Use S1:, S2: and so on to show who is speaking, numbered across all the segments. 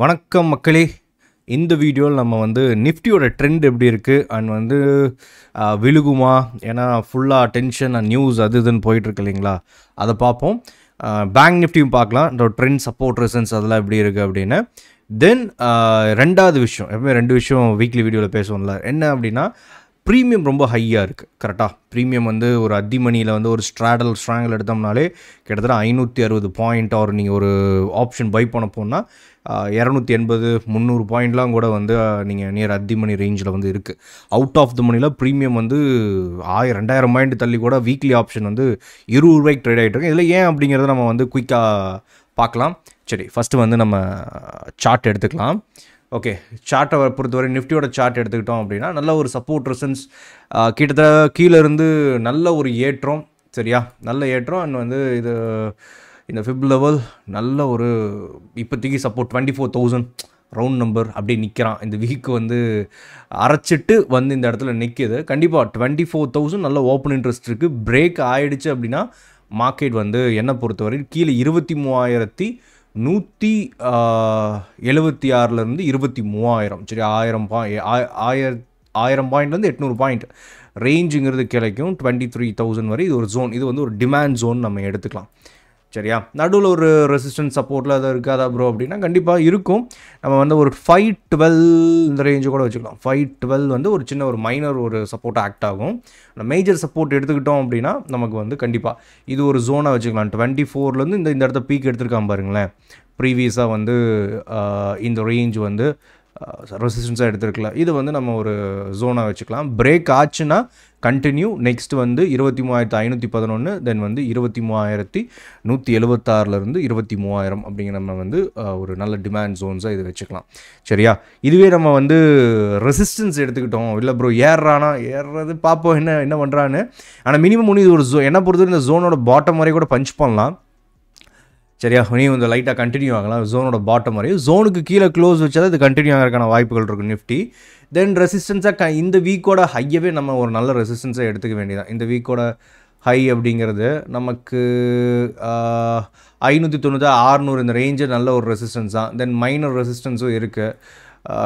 S1: வணக்கம் மக்களே. இந்த வீடியோவில் நம்ம நிஃப்டியோட ட்ரெண்ட் எப்படி இருக்குது அண்ட் விழுகுமா, ஏன்னா ஃபுல்லாக டென்ஷன் அண்ட் நியூஸ் அது இதுன்னு போயிட்டுருக்கு இல்லைங்களா, அதை பார்ப்போம். பேங்க் நிஃப்டியும் பார்க்கலாம், இந்த ட்ரெண்ட் சப்போர்ட் ரெசன்ஸ் அதெல்லாம் எப்படி இருக்குது அப்படின்னு. தென் ரெண்டாவது விஷயம், எப்பவுமே ரெண்டு விஷயம் வீக்லி வீடியோவில் பேசுவோம்ல, என்ன அப்படின்னா ப்ரீமியம் ரொம்ப ஹையாக இருக்குது. கரெக்டாக ப்ரீமியம் ஒரு அத்திமணியில் ஒரு ஸ்ட்ராங்கிள் எடுத்தோம்னாலே கிட்டத்தட்ட 560 பாயிண்ட், ஆர் நீங்கள் ஒரு ஆப்ஷன் பை பண்ண போனால் 280 300 பாயிண்ட்லாம் கூட நீங்கள் நியர் அத்திமணி ரேஞ்சில் இருக்குது. அவுட் ஆஃப் த மணியில் ப்ரீமியம் 1000-2000 பாயிண்ட் தள்ளி கூட வீக்லி ஆப்ஷன் 20 ரூபாய்க்கு ட்ரேட் ஆகிட்டு இருக்கு. இதில் ஏன் அப்படிங்கிறத நம்ம குயிக்காக பார்க்கலாம். சரி, ஃபஸ்ட்டு நம்ம சார்ட் எடுத்துக்கலாம். ஓகே, சார்ட்டை பொறுத்தவரை நிஃப்டியோட சார்ட் எடுத்துக்கிட்டோம் அப்படின்னா நல்ல ஒரு சப்போர்ட் ரெசன்ஸ், கிட்டத்தட்ட கீழே இருந்து நல்ல ஒரு ஏற்றம். சரியா, நல்ல ஏற்றம். அண்ட் இது இந்த ஃபிப் லெவல் நல்ல ஒரு இப்போதைக்கு சப்போர்ட் 24,000 ரவுண்ட் நம்பர் அப்படியே நிற்கிறான். இந்த வீக்கு அரைச்சிட்டு இந்த இடத்துல நிற்கிது. கண்டிப்பாக 24,000 நல்ல ஓப்பன் இன்ட்ரெஸ்ட் இருக்குது. பிரேக் ஆகிடுச்சு அப்படின்னா மார்க்கெட் என்னை பொறுத்தவரை கீழே 23,176லேருந்து 23,000, சரி 1000 பாயிண்ட்லேருந்து 800 பாயிண்ட் ரேஞ்சுங்கிறது கிடைக்கும். 23,000 வரை இது ஒரு ஜோன். இது ஒரு டிமாண்ட் ஜோன் நம்ம எடுத்துக்கலாம். சரியா, நடுவில் ஒரு ரெசிஸ்டன்ஸ் சப்போர்ட்டில் அதை இருக்காதா ப்ரோ அப்படின்னா கண்டிப்பாக இருக்கும். நம்ம ஒரு 512 இந்த ரேஞ்சு கூட வச்சுக்கலாம். 512 ஒரு சின்ன ஒரு மைனர் ஒரு சப்போர்ட் ஆக்ட் ஆகும். மேஜர் சப்போர்ட் எடுத்துக்கிட்டோம் அப்படின்னா நமக்கு கண்டிப்பாக இது ஒரு ஜோனாக வச்சுக்கலாம். 24லேருந்து இந்த இடத்த பீக் எடுத்துருக்கான் பாருங்களேன். ப்ரீவியஸாக இந்த ரேஞ்ச் ரெசிஸ்டன்ஸாக எடுத்துருக்கல. இது நம்ம ஒரு ஜோனாக வச்சுக்கலாம். பிரேக் ஆச்சுன்னா கண்டினியூ நெக்ஸ்ட் 23,511, தென் 23,176லேருந்து 23,000 அப்படிங்கிற நம்ம ஒரு நல்ல டிமாண்ட் ஜோன்ஸாக இது வச்சுக்கலாம். சரியா, இதுவே நம்ம ரெசிஸ்டன்ஸ் எடுத்துக்கிட்டோம், இல்லை ப்ரோ ஏறுறது பார்ப்போம் என்ன பண்ணுறான்னு. ஆனால் மினிமம் இது ஒரு என்ன பொறுத்தவரை இந்த ஜோனோட பாட்டம் வரை கூட பஞ்ச் பண்ணலாம். சரியா, நீ லைட்டாக கண்டினியூ ஆகலாம். ஜோனோட பாட்டம் வரையும் ஜோனுக்கு கீழே க்ளோஸ் வச்சால் இது கண்டினியூ ஆகிறதுக்கான வாய்ப்புகள் இருக்கும் நிஃப்டி. தென் ரெசிஸ்டன்ஸாக இந்த வீக்கோட ஹையவே நம்ம ஒரு நல்ல ரெசிஸ்டன்ஸை எடுத்துக்க வேண்டியதான். இந்த வீக்கோட ஹை அப்படிங்கிறது நமக்கு 590 600 இந்த ரேஞ்சு நல்ல ஒரு ரெசிஸ்டன்ஸ் தான். தென் மைனர் ரெசிஸ்டன்ஸும் இருக்குது.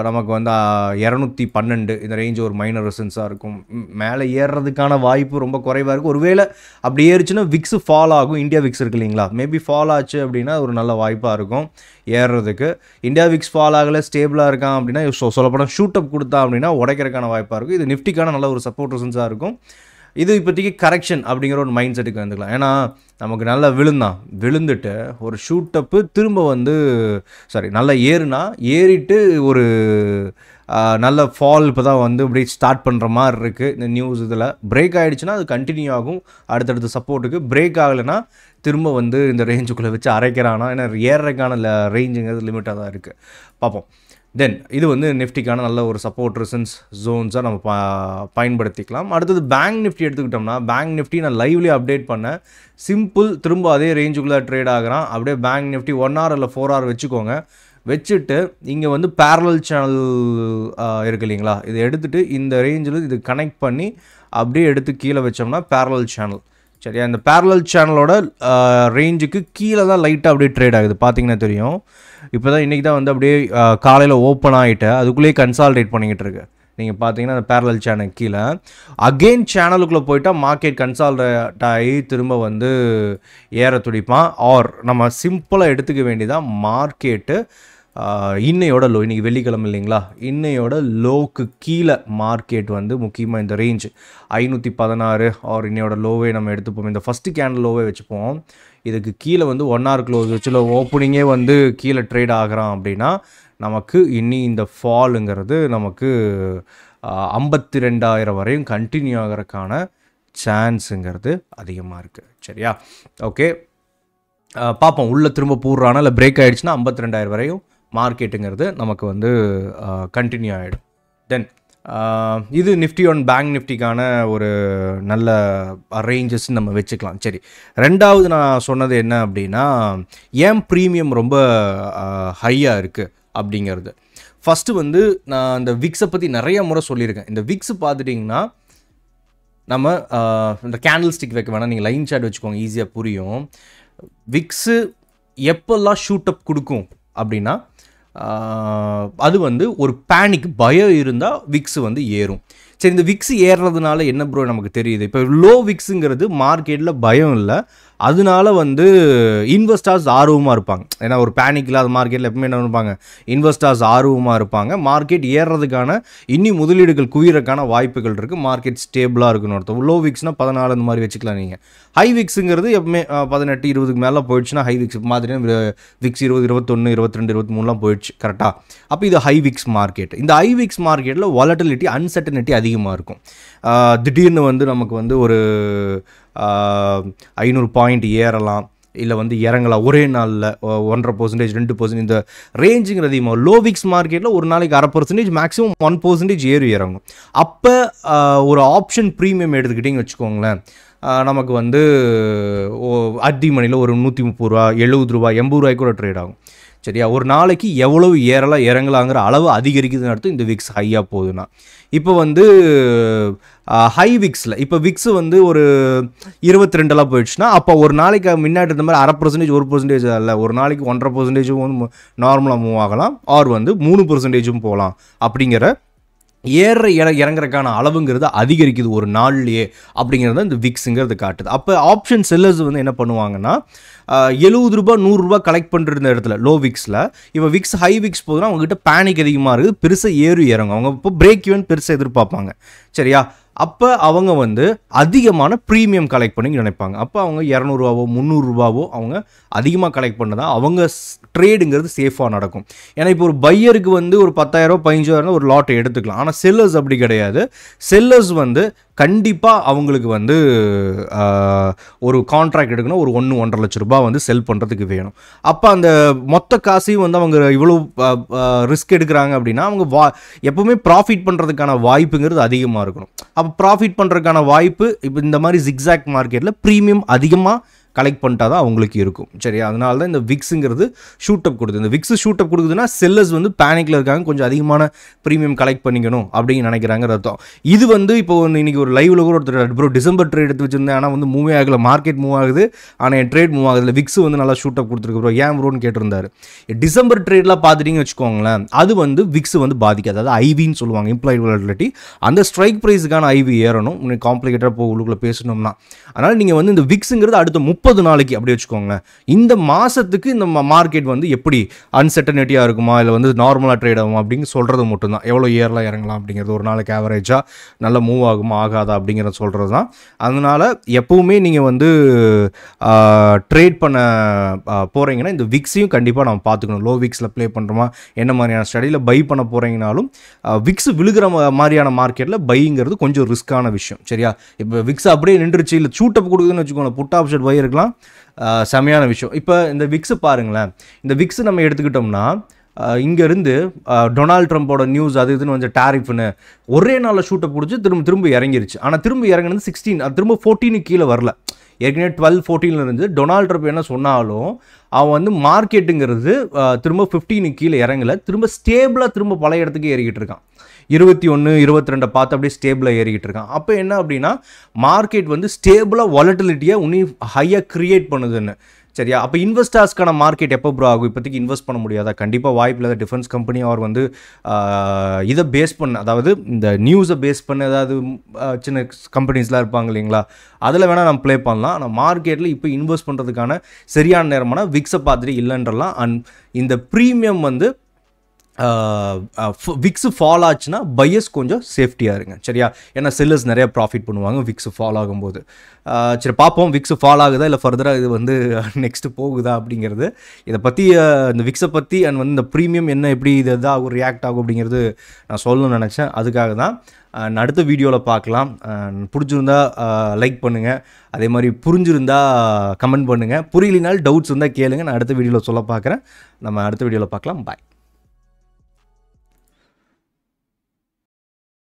S1: நமக்கு 212 இந்த ரேஞ்சு ஒரு மைனர் ரெசிஸ்டன்ஸாக இருக்கும். மேலே ஏறுறதுக்கான வாய்ப்பு ரொம்ப குறைவாக இருக்கும். ஒருவேளை அப்படி ஏறிச்சுன்னா விக்ஸ் ஃபால் ஆகும். இந்தியா விக்ஸ் இருக்குது இல்லைங்களா, மேபி ஃபால் ஆச்சு அப்படின்னா ஒரு நல்ல வாய்ப்பாக இருக்கும் ஏறுறதுக்கு. இந்தியா விக்ஸ் ஃபால் ஆகலை, ஸ்டேபிளாக இருக்கான் அப்படின்னா சொல்லப்போனால் ஷூட் அப் கொடுத்தா அப்படின்னா உடைக்கிறதுக்கான வாய்ப்பாக இருக்கும். இது நிஃப்டிக்கான நல்ல ஒரு சப்போர்ட் ரெசிஸ்டன்ஸாக இருக்கும். இது இப்போதைக்கு கரெக்ஷன் அப்படிங்கிற ஒரு மைண்ட் செட்டுக்கு வந்துக்கலாம். ஏன்னா நமக்கு நல்லா விழுந்துட்டு ஒரு ஷூட்டப்பு திரும்ப நல்லா ஏறிட்டு ஒரு நல்ல ஃபால் இப்போ தான் இப்படி ஸ்டார்ட் பண்ணுற மாதிரி இருக்குது இந்த நியூஸ். இதில் பிரேக் ஆகிடுச்சுன்னா அது கண்டினியூ ஆகும் அடுத்தடுத்த சப்போர்ட்டுக்கு. பிரேக் ஆகலைன்னா திரும்ப இந்த ரேஞ்சுக்குள்ளே வச்சு அரைக்கிறானா, ஏன்னா ஏறுறதுக்கான ரேஞ்சுங்கிறது லிமிட்டாக தான் இருக்குது. பார்ப்போம். தென் இது நிஃப்டிக்கான நல்ல ஒரு சப்போர்ட் ரெசன்ஸ் ஜோன்ஸாக நம்ம பயன்படுத்திக்கலாம். அடுத்தது பேங்க் நிஃப்டி எடுத்துக்கிட்டோம்னா, பேங்க் நிஃப்டி நான் லைவ்லேயே அப்டேட் பண்ணேன். சிம்பிள், திரும்ப அதே ரேஞ்சுக்குள்ளே ட்ரேட் ஆகிறான். அப்படியே பேங்க் நிஃப்டி 1 hour இல்லை 4 hour வச்சுக்கோங்க. வச்சுட்டு இங்கே பேரலல் சேனல் இருக்குது இல்லைங்களா, இதை எடுத்துகிட்டு இந்த ரேஞ்சில் இது கனெக்ட் பண்ணி அப்படியே எடுத்து கீழே வச்சோம்னா பேரலல் சேனல். சரியா, இந்த பேரலல் சேனலோட ரேஞ்சுக்கு கீழே தான் லைட்டாக அப்படியே ட்ரேட் ஆகுது. பார்த்தீங்கன்னா தெரியும். இப்போ தான் இன்றைக்கி தான் அப்படியே காலையில் ஓப்பன் ஆகிட்டு அதுக்குள்ளேயே கன்சால்டேட் பண்ணிக்கிட்டு இருக்கு. நீங்கள் பார்த்தீங்கன்னா அந்த பேரலல் சேனல் கீழே அகெயின் சேனலுக்குள்ளே போயிட்டால் மார்க்கெட் கன்சால்டேட் ஆகி திரும்ப ஏற துடிப்பான். ஆர் நம்ம சிம்பிளாக எடுத்துக்க வேண்டியதான், மார்க்கெட்டு இன்னையோட லோ, இன்றைக்கி வெள்ளிக்கிழமை இல்லைங்களா, இன்னையோட லோக்கு கீழே மார்க்கெட் முக்கியமாக இந்த ரேஞ்ச் 516 ஆர் இன்னையோட லோவே நம்ம எடுத்துப்போம். இந்த ஃபஸ்ட்டு கேண்டில் லோவே வச்சுப்போம். இதுக்கு கீழே 1 hour க்ளோஸ் வச்சு இல்லை ஓப்பனிங்கே கீழே ட்ரேட் ஆகிறான் அப்படின்னா நமக்கு இந்த ஃபாலுங்கிறது நமக்கு 52,000 வரையும் கண்டினியூ ஆகிறதுக்கான சான்ஸுங்கிறது அதிகமாக இருக்குது. சரியா, ஓகே பார்ப்போம். உள்ளே திரும்ப போடுறானா இல்லை பிரேக் ஆகிடுச்சுன்னா 52,000 வரையும் மார்க்கெட்டுங்கிறது நமக்கு கண்டினியூ ஆகிடும். தென் இது நிஃப்டி ஆன் பேங்க் நிஃப்டிக்கான ஒரு நல்ல ரேஞ்சஸ் நம்ம வச்சுக்கலாம். சரி, ரெண்டாவது நான் சொன்னது என்ன அப்படின்னா, ஏன் ப்ரீமியம் ரொம்ப ஹையாக இருக்குது அப்படிங்கிறது. ஃபஸ்ட்டு நான் இந்த விக்ஸை பற்றி நிறைய முறை சொல்லியிருக்கேன். இந்த விக்ஸ் பார்த்துட்டிங்கன்னா நம்ம இந்த கேண்டில் ஸ்டிக் வைக்க வேணாம், நீங்கள் லைன் சார்ட் வச்சுக்கோங்க, ஈஸியாக புரியும். விக்ஸு எப்போல்லாம் ஷூட் அப் கொடுக்கும் அப்படின்னா அது வந்து ஒரு பேனிக் பயம் இருந்தால் விக்ஸ் வந்து ஏறும். சரி, இந்த விக்ஸ் ஏறுறதுனால என்ன ப்ரோ நமக்கு தெரியுது? இப்போ லோ விக்ஸுங்கிறது மார்க்கெட்டில் பயம் இல்லை, அதனால வந்து இன்வெஸ்டர்ஸ் ஆர்வமாக இருப்பாங்க. ஏன்னா ஒரு பேனிக் இல்லாத மார்க்கெட்டில் எப்பவுமே என்ன இருப்பாங்க, இன்வெஸ்டர்ஸ் ஆர்வமாக இருப்பாங்க. மார்க்கெட் ஏறுறதுக்கான இன்னும் முதலீடுகள் குவியறதுக்கான வாய்ப்புகள் இருக்குது. மார்க்கெட் ஸ்டேபிளாக இருக்குன்னு அர்த்தம். லோ விக்ஸ்னால் 14 அந்த மாதிரி வச்சுக்கலாம் நீங்கள். ஹை விக்ஸுங்கிறது எப்பவுமே 18 20க்கு மேலே போயிடுச்சுன்னா ஹை விக்ஸ் மாதிரி. விக்ஸ் 20 21 22 23லாம் போயிடுச்சு கரெக்டாக. அப்போ இது ஹை விக்ஸ் மார்க்கெட். இந்த ஹை விக்ஸ் மார்க்கெட்டில் வாலட்டிலிட்டி அன்சர்டனிட்டி அதிகமாக இருக்கும். திடீர்னு வந்து நமக்கு வந்து ஒரு 500 பாயிண்ட் ஏறலாம், இல்லை வந்து இறங்கலாம் ஒரே நாளில். 1.5% 2% இந்த ரேஞ்சுங்கிறது அதிகமாக. லோ விக்ஸ் மார்க்கெட்டில் ஒரு நாளைக்கு 0.5% மேக்ஸிமம் 1% ஏறி இறங்கும். அப்போ ஒரு ஆப்ஷன் ப்ரீமியம் எடுத்துக்கிட்டிங்கன்னு வச்சுக்கோங்களேன், நமக்கு வந்து அடி மணியில் ஒரு 130 ரூபா 70 ரூபா 80 ரூபாய்க்கு கூட ட்ரேட் ஆகும். சரியா, ஒரு நாளைக்கு எவ்வளவு ஏறலாம் இறங்கலாங்கிற அளவு அதிகரிக்குதுன்னு அர்த்தம் இந்த விக்ஸ் ஹையாக போகுதுன்னா. இப்போ வந்து ஹை விக்ஸில் இப்போ விக்ஸ் வந்து ஒரு 22 போயிடுச்சுன்னா, அப்போ ஒரு நாளைக்கு முன்னாடி இருந்த மாதிரி 0.5% 1% இல்லை, ஒரு நாளைக்கு 1.5% வந்து நார்மலாக மூவ் ஆகலாம், ஆர் வந்து 3% போகலாம். அப்படிங்கிற இறங்குறதுக்கான அளவுங்கிறது அதிகரிக்குது ஒரு நாள்லேயே, அப்படிங்கிறத இந்த விக்ஸுங்கிறது காட்டுது. அப்போ ஆப்ஷன் செல்லர்ஸ் வந்து என்ன பண்ணுவாங்கன்னா, 70 ரூபா 100 ரூபா கலெக்ட் பண்ணுற இடத்துல லோ விக்ஸில் இப்போ விக்ஸ் ஹை விக்ஸ் போதுன்னா அவங்ககிட்ட பேனிக் அதிகமாக இருக்குது, பெருசாக ஏறி இறங்கும். அவங்க இப்போ பிரேக் ஈவன் பெருசாக எதிர்பார்ப்பாங்க. சரியா, அப்போ அவங்க வந்து அதிகமான ப்ரீமியம் கலெக்ட் பண்ணி நினைப்பாங்க. அப்போ அவங்க 200 ரூபாவோ 300 ரூபாவோ அவங்க அதிகமாக கலெக்ட் பண்ணதான் அவங்க ட்ரேடுங்கிறது சேஃபாக நடக்கும். ஏன்னா இப்போ ஒரு பையருக்கு வந்து ஒரு 10,000 15,000 ஒரு லாட்டை எடுத்துக்கலாம். ஆனால் செல்லர்ஸ் அப்படி கிடையாது. செல்லர்ஸ் வந்து கண்டிப்பாக அவங்களுக்கு வந்து ஒரு கான்ட்ராக்ட் எடுக்கணும், ஒரு 1-1.5 லட்ச ரூபாய் வந்து செல் பண்ணுறதுக்கு வேணும். அப்போ அந்த மொத்த காசையும் வந்து அவங்க இவ்வளோ ரிஸ்க் எடுக்கிறாங்க அப்படின்னா அவங்க எப்போவுமே ப்ராஃபிட் பண்ணுறதுக்கான வாய்ப்புங்கிறது அதிகமாக இருக்கணும். அப்போ ப்ராஃபிட் பண்ணுறதுக்கான வாய்ப்பு இப்போ இந்த மாதிரி ஜிக்ஸாக் மார்க்கெட்டில் ப்ரீமியம் அதிகமாக கலெக்ட் பண்ணிட்டா தான் அவங்களுக்கு இருக்கும். சரியா, அதனால தான் இந்த விக்ஸுங்கிறது ஷூட் அப் கொடுக்குது. இந்த விக்ஸ் ஷூட் அப் கொடுக்குதுன்னா செல்லர்ஸ் வந்து பேனிக்கில் இருக்காங்க, கொஞ்சம் அதிகமான ப்ரீமியம் கலெக்ட் பண்ணிக்கணும் அப்படின்னு நினைக்கிறாங்க அர்த்தம். இது வந்து இப்போ இன்னைக்கு ஒரு லைவ்ல கூட ஒருத்தர் ப்ரோ டிசம்பர் ட்ரேட் எடுத்து வச்சிருந்தேன், ஆனால் வந்து மூவே ஆகலை, மார்க்கெட் மூவ் ஆகுது ஆனால் என் ட்ரேட் மூவ் ஆகுது, விக்ஸ் வந்து நல்லா ஷூட் அப் கொடுத்துருக்கு ப்ரோ, ஏன் ப்ரோன்னு கேட்டிருந்தாரு. டிசம்பர் ட்ரேட்லாம் பார்த்துட்டிங்கன்னு வச்சுக்கோங்களேன், அது வந்து விக்ஸ் வந்து பாதிக்காது. அதாவது ஐவின்னு சொல்லுவாங்க, இம்ப்ளாய்ட் வாலட்டிலிட்டி. அந்த ஸ்ட்ரைக் ப்ரைஸுக்கான ஐவி ஏறணும், உங்களுக்கு காம்ப்ளிகேட்டடாக போய் உள்ளுக்குள்ளே பேசணும்னா. அதனால் நீங்கள் வந்து இந்த விக்ஸுங்கிறது அடுத்த 30 நாளைக்கு அப்படி வச்சுக்கோங்க. இந்த மாதத்துக்கு இந்த மார்க்கெட் வந்து எப்படி அன்சர்டனிட்டியாக இருக்குமா இல்லை வந்து நார்மலாக ட்ரேட் ஆகுமா அப்படின்னு சொல்கிறது மட்டும்தான். எவ்வளோ ஏறலாம் இறங்கலாம் அப்படிங்கிறது, ஒரு நாளைக்கு ஆவரேஜாக நல்லா மூவ் ஆகுமா ஆகாதா அப்படிங்கிறத சொல்கிறது தான். அதனால் எப்போவுமே நீங்கள் வந்து ட்ரேட் பண்ண போகிறீங்கன்னா இந்த விக்ஸையும் கண்டிப்பாக நம்ம பார்த்துக்கணும். லோ விக்ஸில் ப்ளே பண்ணுறோமா, என்ன மாதிரியான ஸ்டடியில் பை பண்ண போகிறீங்கனாலும் விக்ஸ் விழுகிற மாதிரியான மார்க்கெட்டில் பைங்கிறது கொஞ்சம் ரிஸ்க்கான விஷயம். சரியா, இப்போ விக்ஸ் அப்படியே நின்றுச்சு இல்லை சூட்டப் கொடுக்குதுன்னு வச்சுக்கோங்க, புட் ஆப்ஷன் பை இருக்கலாம், செமையான விஷயம். இப்போ இந்த விக்ஸு பாருங்களேன், இந்த விக்ஸு நம்ம எடுத்துக்கிட்டோம்னா இங்கேருந்து டொனால்ட் ட்ரம்ப்போட நியூஸ் அது இதுன்னு கொஞ்சம் டேரிஃப்னு ஒரே நாளில் ஷூட்டை பிடிச்சி திரும்ப இறங்கிருச்சு. ஆனால் திரும்ப இறங்கினது 16, அது திரும்ப 14 கீழே வரல. ஏற்கனவே 12-14 இருந்து டொனால்ட் ட்ரம்ப் என்ன சொன்னாலும் அவன் வந்து மார்க்கெட்டுங்கிறது திரும்ப 15 கீழே இறங்கலை, திரும்ப ஸ்டேபிளாக திரும்ப பழைய இடத்துக்கு ஏறிக்கிட்டு இருக்கான். 21 22 பார்த்து அப்படியே ஸ்டேபிளாக ஏறிக்கிட்டு இருக்கான். அப்போ என்ன அப்படின்னா மார்க்கெட் வந்து ஸ்டேபிளாக வாலட்டிலிட்டியை இன்னும் ஹையாக க்ரியேட் பண்ணுதுன்னு. சரியா, அப்போ இன்வெஸ்டர்ஸ்க்கான மார்க்கெட் எப்போ ப்ரோ ஆகும்? இப்போதைக்கு இன்வெஸ்ட் பண்ண முடியாதா? கண்டிப்பாக வாய்ப்பு இல்லை. டிஃபென்ஸ் கம்பெனி அவர் வந்து இதை பேஸ் பண்ண, அதாவது இந்த நியூஸை பேஸ் பண்ண ஏதாவது சின்ன கம்பெனிஸ்லாம் இருப்பாங்க இல்லைங்களா, அதில் வேணால் நம்ம ப்ளே பண்ணலாம். ஆனால் மார்க்கெட்டில் இப்போ இன்வெஸ்ட் பண்ணுறதுக்கான சரியான நேரமான விக்ஸை பார்த்துட்டு இல்லைன்றலாம். அண்ட் இந்த ப்ரீமியம் வந்து விக்ஸு ஃபால் ஆச்சுன்னா பையர்ஸ் கொஞ்சம் சேஃப்டியாக இருங்க. சரியா, ஏன்னா செல்லர்ஸ் நிறைய ப்ராஃபிட் பண்ணுவாங்க விக்ஸு ஃபால் ஆகும்போது. சரி பார்ப்போம், விக்ஸு ஃபால் ஆகுதா இல்லை ஃபர்தராக இது வந்து நெக்ஸ்ட்டு போகுதா அப்படிங்கிறது. இதை பற்றி இந்த விக்ஸை பற்றி அண்ட் வந்து இந்த ப்ரீமியம் என்ன எப்படி இது எதாவது ரியாக்ட் ஆகும் அப்படிங்கிறது நான் சொல்லணும்னு நினச்சேன். அதுக்காக தான் அடுத்த வீடியோவில் பார்க்கலாம். பிடிச்சிருந்தா லைக் பண்ணுங்கள், அதே மாதிரி புரிஞ்சிருந்தா கமெண்ட் பண்ணுங்கள், புரியலினால் டவுட்ஸ் இருந்தால் கேளுங்க, நான் அடுத்த வீடியோவில் சொல்ல பார்க்குறேன். நம்ம அடுத்த வீடியோவில் பார்க்கலாம். பாய்.